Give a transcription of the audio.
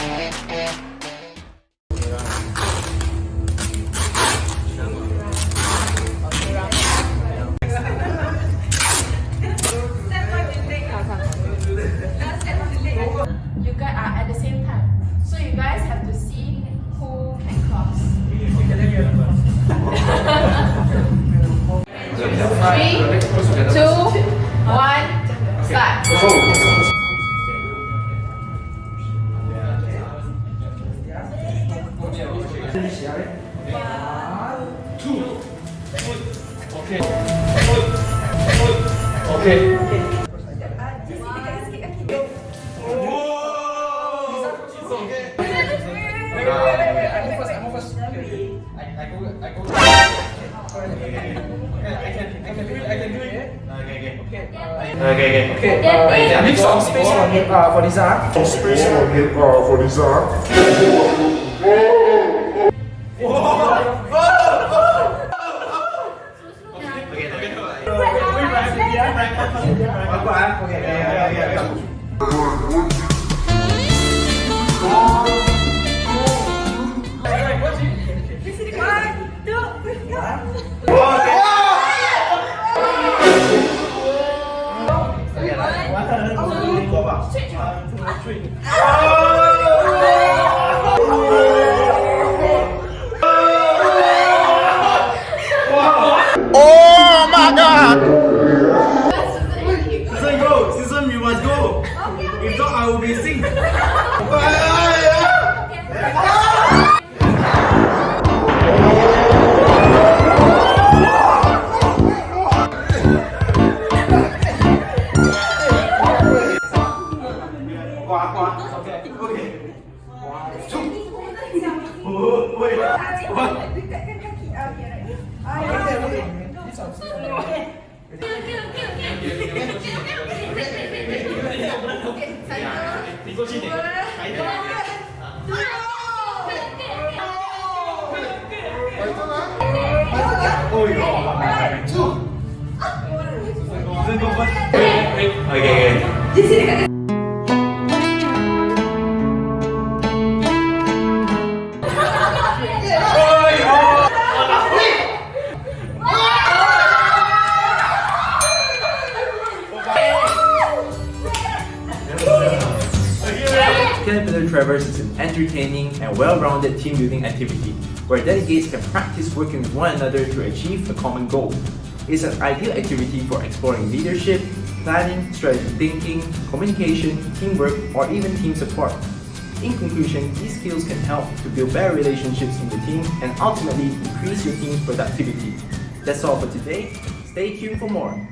You guys are at the same time, so you guys have to see who can cross. 3, 2, 1, start. Okay. Okay. Leave some space for Lisa. Some space for Lisa. Oh my God! Season, you must go. If not, I will be sing. Okay. Caterpillar Traverse is an entertaining and well-rounded team-building activity where delegates can practice working with one another to achieve a common goal. It's an ideal activity for exploring leadership, planning, strategic thinking, communication, teamwork, or even team support. In conclusion, these skills can help to build better relationships in the team and ultimately increase your team's productivity. That's all for today. Stay tuned for more.